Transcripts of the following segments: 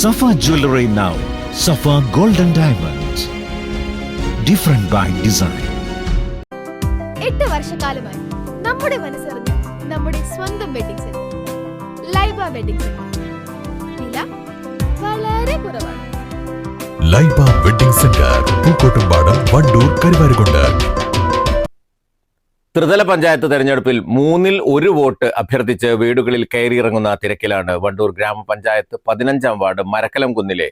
Safa Jewelry now. Safa Golden Diamonds. Different by design. 8 വർഷക്കാലമായി നമ്മുടെ മനസ്സറിഞ്ഞ നമ്മുടെ സ്വന്തം wedding centre Laiba wedding centre. വില വളരെ കുറവാണ്. Laiba wedding centre, Pookkottumpadam, Wandoor, Karuvarakundu. ത്രിതല പഞ്ചായത്ത് തെരഞ്ഞെടുപ്പിൽ 1/3 വോട്ട് അഭ്യർത്ഥിച്ച് വീടുകളിൽ കയറിയിറങ്ങുന്ന തിരക്കിലാണ് വണ്ടൂർ ഗ്രാമപഞ്ചായത്ത് 15-ാം വാർഡ് മരക്കലം കുന്നിലെ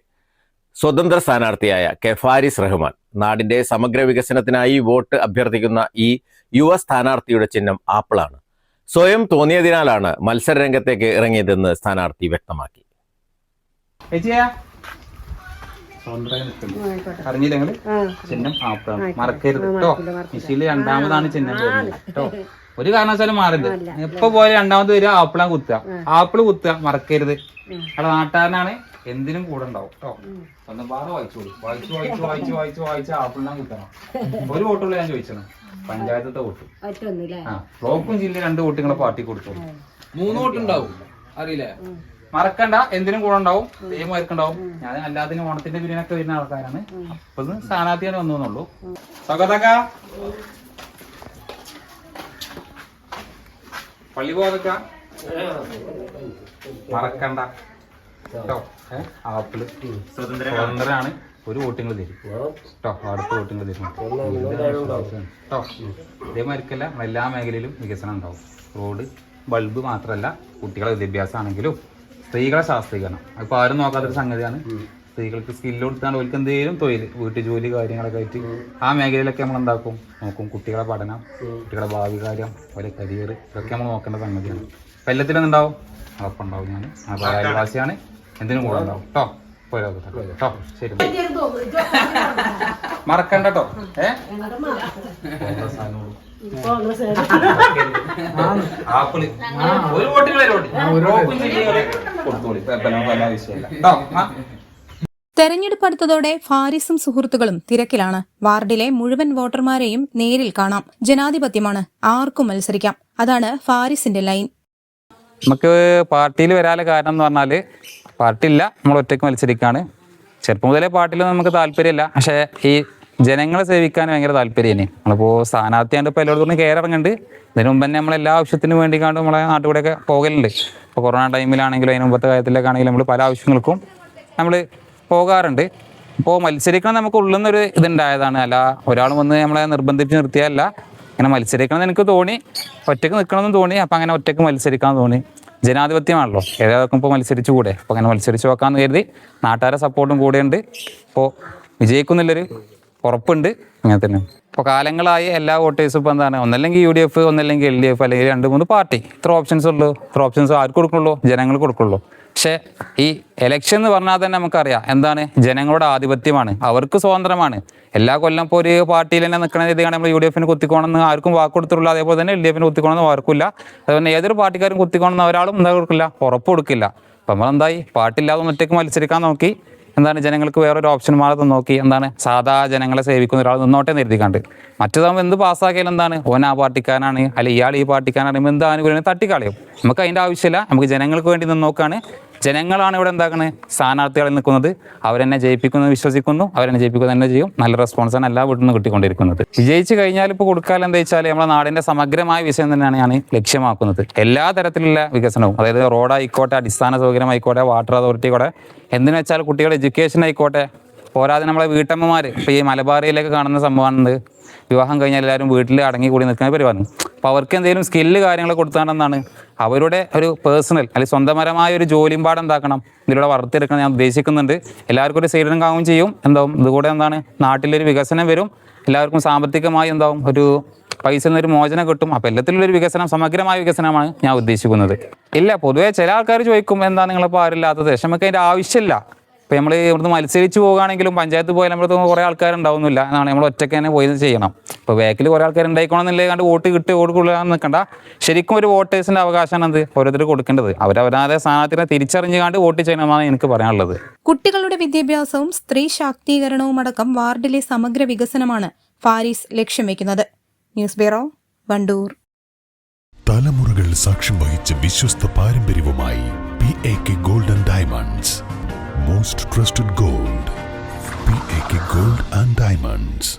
സ്വതന്ത്ര സ്ഥാനാർത്ഥിയായ കെ ഫാരിസ് റഹ്മാൻ. നാടിന്റെ സമഗ്ര വികസനത്തിനായി വോട്ട് അഭ്യർത്ഥിക്കുന്ന ഈ യുവ സ്ഥാനാർത്ഥിയുടെ ചിഹ്നം ആപ്പിളാണ്. സ്വയം തോന്നിയതിനാലാണ് മത്സരരംഗത്തേക്ക് ഇറങ്ങിയതെന്ന് സ്ഥാനാർത്ഥി വ്യക്തമാക്കി. അറിഞ്ഞില്ല നിങ്ങള് ചിഹ്നം ആപ്പിളാണ്, മറക്കരുത് കേട്ടോ. മിഷീല് രണ്ടാമതാണ് ചിഹ്നം കേട്ടോ. ഒരു കാരണവശാലും മാറില്ല. എപ്പോ പോലെ രണ്ടാമത് വരിക ആപ്പിളാൻ കുത്തുക, ആപ്പിള് കുത്തുക, മറക്കരുത്. അവിടെ നാട്ടുകാരനാണ്, എന്തിനും കൂടെ ഉണ്ടാവും കേട്ടോ. സ്വന്തം പാറ വായിച്ചോളൂ. വായിച്ച് ആപ്പിളിനാൻ കുത്തണം. ഒരു വോട്ടുള്ള ഞാൻ ചോദിച്ചത് പഞ്ചായത്തത്തെ വോട്ട്. ബ്ലോക്കും ജില്ലയിൽ 2 വോട്ട് നിങ്ങളെ പാർട്ടി കൊടുത്തോളൂ. 3 വോട്ടുണ്ടാവും, അറിയില്ലേ? മറക്കണ്ട, എന്തിനും കൂടെ ഉണ്ടാവും, മറക്കണ്ടാവും. ഞാൻ എല്ലാത്തിനും ഓണത്തിന്റെ പിരിവിനൊക്കെ വരുന്ന ആൾക്കാരാണ്. അപ്പൊ സ്ഥാനാർത്ഥിയാണ് വന്നുള്ളൂ. സകതക പള്ളി പോകാതൊക്ക മറക്കണ്ട കേട്ടോ. ആപ്പിള് സ്വതന്ത്രനാണ്. 1 വോട്ടുകൾ തരും കേട്ടോ. അടുത്ത വോട്ടുകൾ തരും കേട്ടോ. ഇതേമാതിരിക്കല്ല, എല്ലാ മേഖലയിലും വികസനം ഉണ്ടാവും. റോഡ്, ബൾബ് മാത്രമല്ല, കുട്ടികളെ വിദ്യാഭ്യാസം ആണെങ്കിലും സ്ത്രീകളെ ശാസ്ത്രീകരണം അതിപ്പോൾ ആരും നോക്കാത്തൊരു സംഗതിയാണ്. സ്ത്രീകൾക്ക് സ്കില്ല് കൊടുത്താണ് അവർക്ക് എന്തെങ്കിലും തൊഴിൽ, വീട്ടു ജോലി കാര്യങ്ങളൊക്കെ ആയിട്ട് ആ മേഖലയിലൊക്കെ നമ്മൾ എന്താക്കും, നോക്കും. കുട്ടികളെ പഠനം, കുട്ടികളെ ഭാവി കാര്യം, അവരെ കരിയർ, ഇതൊക്കെ നമ്മൾ നോക്കേണ്ട സംഗതിയാണ്. അപ്പം എല്ലാത്തിലും ഉണ്ടാവും, ഉറപ്പം ഉണ്ടാവും. ഞാൻ അയൽവാസിയാണ്, എന്തിനും കൂടെ ഉണ്ടാവും കേട്ടോ. കേട്ടോ, ശരി, മറക്കണ്ട കേട്ടോ. ആപ്പിള് 1 വോട്ടുകൾ തെരഞ്ഞെടുപ്പ് അടുത്തതോടെ ഫാരിസും സുഹൃത്തുക്കളും തിരക്കിലാണ്. വാർഡിലെ മുഴുവൻ വോട്ടർമാരെയും നേരിൽ കാണാം. ജനാധിപത്യമാണ്, ആർക്കും മത്സരിക്കാം. അതാണ് ഫാരിസിന്റെ ലൈൻ. നമുക്ക് പാർട്ടിയിൽ വരാനുള്ള കാരണം എന്ന് പറഞ്ഞാല്, പാർട്ടി ഇല്ല, നമ്മൾ ഒറ്റയ്ക്ക് മത്സരിക്കാണ്. ചെറുപ്പം മുതലേ പാർട്ടിയിലൊന്നും നമുക്ക് താല്പര്യമില്ല. പക്ഷേ ഈ ജനങ്ങളെ സേവിക്കാൻ ഭയങ്കര താല്പര്യമാണ്. നമ്മളിപ്പോൾ സ്ഥാനാർത്ഥിയാണ്ട് ഇപ്പോൾ എല്ലായിടത്തും കയറിറങ്ങുന്നുണ്ട്. ഇതിനു മുമ്പ് തന്നെ നമ്മളെല്ലാ ആവശ്യത്തിനും വേണ്ടിക്കാണ്ട് നമ്മളെ നാട്ടുകൂടെയൊക്കെ പോകലുണ്ട്. ഇപ്പോൾ കൊറോണ ടൈമിലാണെങ്കിലും അതിന് മുമ്പത്തെ കാര്യത്തിലൊക്കെ ആണെങ്കിലും നമ്മൾ പല ആവശ്യങ്ങൾക്കും നമ്മൾ പോകാറുണ്ട്. ഇപ്പോൾ മത്സരിക്കണം നമുക്ക് ഉള്ളുന്നൊരു ഇതുണ്ടായതാണ്. അല്ല ഒരാൾ വന്ന് നമ്മളെ നിർബന്ധിച്ച് നിർത്തിയല്ല. ഇങ്ങനെ മത്സരിക്കണമെന്ന് എനിക്ക് തോന്നി, ഒറ്റയ്ക്ക് നിൽക്കണമെന്ന് തോന്നി. അപ്പം അങ്ങനെ ഒറ്റയ്ക്ക് മത്സരിക്കാൻ തോന്നി. ജനാധിപത്യമാണല്ലോ, ഏതൊക്കെ ഇപ്പോൾ മത്സരിച്ചു കൂടെ. അപ്പോൾ അങ്ങനെ മത്സരിച്ച് നോക്കാമെന്ന് കരുതി. നാട്ടുകാരെ സപ്പോർട്ടും കൂടെയുണ്ട്. ഇപ്പോൾ വിജയിക്കുന്നുള്ളൊരു ഉറപ്പുണ്ട്. അങ്ങനെ തന്നെ ഇപ്പോൾ കാലങ്ങളായി എല്ലാ വോട്ടേഴ്സും ഇപ്പോൾ എന്താണ്, ഒന്നല്ലെങ്കിൽ UDF, ഒന്നല്ലെങ്കിൽ LDF, അല്ലെങ്കിൽ 2-3 പാർട്ടി. ഇത്ര ഓപ്ഷൻസ് ഉള്ളൂ. ഇത്ര ഓപ്ഷൻസ് ആർക്ക് കൊടുക്കുള്ളൂ? ജനങ്ങൾ കൊടുക്കുള്ളൂ. പക്ഷേ ഈ ഇലക്ഷൻ എന്ന് പറഞ്ഞാൽ തന്നെ നമുക്കറിയാം എന്താണ്, ജനങ്ങളുടെ ആധിപത്യമാണ്, അവർക്ക് സ്വതന്ത്രമാണ്. എല്ലാ കൊല്ലം ഇപ്പോൾ ഒരു പാർട്ടിയിൽ തന്നെ നിൽക്കണ രീതിയാണ് നമ്മൾ UDFന് കുത്തിക്കോണമെന്ന് ആർക്കും വാക്ക് കൊടുത്തിട്ടുള്ളൂ. അതേപോലെ തന്നെ LDFന് കുത്തിക്കോണമെന്ന് ആർക്കില്ല. അതുപോലെ ഏതൊരു പാർട്ടിക്കാരും കുത്തിക്കോണമെന്ന് ഒരാളും എന്താ കൊടുക്കില്ല, ഉറപ്പ് കൊടുക്കില്ല. അപ്പം നമ്മളെന്തായി, പാർട്ടി ഇല്ലാതെ ഒറ്റയ്ക്ക് മത്സരിക്കാൻ നോക്കി. എന്താണ്, ജനങ്ങൾക്ക് വേറൊരു ഓപ്ഷൻ മാറി നോക്കി. എന്താണ്, സാധാ ജനങ്ങളെ സേവിക്കുന്ന ഒരാൾ നിന്നോട്ടെ നിർത്തിക്കാണ്ട്. മറ്റേതാകുമ്പോൾ എന്ത് പാസ്സാക്കിയാലും എന്താണ്, ഓൻ ആ പാർട്ടിക്കാരനാണ്, അല്ലെങ്കിൽ ഇയാൾ ഈ പാർട്ടിക്കാരാണ്, എന്ത് ആനുകൂല്യം തട്ടിക്കളയും. നമുക്ക് അതിൻ്റെ ആവശ്യമില്ല. നമുക്ക് ജനങ്ങൾക്ക് വേണ്ടി നിന്ന് നോക്കുകയാണ്. ജനങ്ങളാണ് ഇവിടെ എന്താക്കുന്നത്, സ്ഥാനാർത്ഥികളിൽ നിൽക്കുന്നത്. അവരെന്നെ ജയിപ്പിക്കുന്നു വിശ്വസിക്കുന്നു, അവരെന്നെ ജയിപ്പിക്കുന്നത് തന്നെ ചെയ്യും. നല്ല റെസ്പോൺസാണ് എല്ലാ വീട്ടിൽ നിന്ന് കിട്ടിക്കൊണ്ടിരിക്കുന്നത്. വിജയിച്ച് കഴിഞ്ഞാൽ ഇപ്പോൾ കൊടുക്കാമെന്ന് എന്താ വെച്ചാൽ, നമ്മുടെ നാടിൻ്റെ സമഗ്രമായ വിഷയം തന്നെയാണ് ഞാൻ ലക്ഷ്യമാക്കുന്നത്. എല്ലാ തരത്തിലുള്ള വികസനവും, അതായത് റോഡായിക്കോട്ടെ, അടിസ്ഥാന സൗകര്യമായിക്കോട്ടെ, വാട്ടർ അതോറിറ്റി കൂടെ, എന്തിനു വെച്ചാൽ കുട്ടികളുടെ എഡ്യൂക്കേഷൻ ആയിക്കോട്ടെ. പോരാതെ നമ്മളെ വീട്ടമ്മമാർ ഇപ്പോൾ ഈ മലബാറിയിലേക്ക് കാണുന്ന സംഭവമാണ്, വിവാഹം കഴിഞ്ഞാൽ എല്ലാവരും വീട്ടിൽ അടങ്ങി കൂടി നിൽക്കുന്ന പരിപാടി. അപ്പോൾ അവർക്ക് എന്തെങ്കിലും സ്കില്ല് കാര്യങ്ങൾ കൊടുത്താണെന്നാണ് അവരുടെ ഒരു പേഴ്സണൽ അല്ലെങ്കിൽ സ്വന്തപരമായ ഒരു ജോലിയും പാട് എന്താക്കണം, ഇതിലൂടെ വളർത്തിയെടുക്കണം ഞാൻ ഉദ്ദേശിക്കുന്നുണ്ട്. എല്ലാവർക്കും ഒരു സൈഡിലും കാണുകയും ചെയ്യും. എന്താവും, ഇതുകൂടെ എന്താണ്, നാട്ടിലൊരു വികസനം വരും. എല്ലാവർക്കും സാമ്പത്തികമായി എന്താവും, ഒരു പൈസ എന്നൊരു മോചനം കിട്ടും. അപ്പോൾ എല്ലാത്തിലുള്ളൊരു വികസനം, സമഗ്രമായ വികസനമാണ് ഞാൻ ഉദ്ദേശിക്കുന്നത്. ഇല്ല, പൊതുവേ ചില ആൾക്കാർ ചോദിക്കും എന്താ നിങ്ങളിപ്പോൾ ആരില്ലാത്തത്. പക്ഷെ നമുക്ക് അതിൻ്റെ ആവശ്യമില്ല. ഇപ്പോൾ നമ്മൾ ഇവിടുന്ന് മത്സരിച്ച് പോകുകയാണെങ്കിലും പഞ്ചായത്ത് പോയാൽ നമ്മുടെ കുറേ ആൾക്കാരുണ്ടാവുന്നില്ല എന്നാണ്, നമ്മൾ ഒറ്റയ്ക്ക് തന്നെ പോയി ചെയ്യണം. ഇപ്പോൾ ബാക്കിൽ കുറേ ആൾക്കാർ ഉണ്ടായിക്കോണമെന്നില്ലേ കണ്ട് വോട്ട് കിട്ടി വോട്ട് കൊള്ളാൻ നിൽക്കണ്ട. ശരിക്കും ഒരു വോട്ടേഴ്സിൻ്റെ അവകാശമാണ് എന്ത്, ഓരോരുത്തർ കൊടുക്കേണ്ടത്. അവരവരാതെ സ്ഥാനാർത്ഥിനെ തിരിച്ചറിഞ്ഞ് കണ്ട് വോട്ട് ചെയ്യണമെന്നാണ് എനിക്ക് പറയാനുള്ളത്. കുട്ടികളുടെ വിദ്യാഭ്യാസവും സ്ത്രീ ശാക്തീകരണവും അടക്കം വാർഡിലെ സമഗ്ര വികസനമാണ് ഫാരിസ് ലക്ഷ്യം വെക്കുന്നത്. News bureau, Wandoor. തലമുറകൾ സാക്ഷ്യം വഹിച്ച വിശ്വസ്ത പാരമ്പര്യവുമായി PAK golden diamonds. Most trusted gold, PAK gold and diamonds.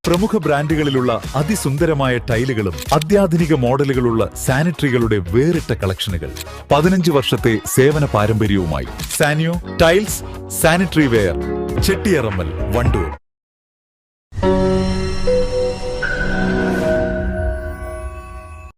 പ്രമുഖ ബ്രാൻഡുകളിലുള്ള അതിസുന്ദരമായ ടൈലുകളും അത്യാധുനിക മോഡലുകളുള്ള സാനിറ്ററികളുടെ വേറിട്ട കളക്ഷനുകൾ. 15 വർഷത്തെ സേവന പാരമ്പര്യവുമായി Saniyo tiles, sanitary ware, Chettiyarammal, Wandoor.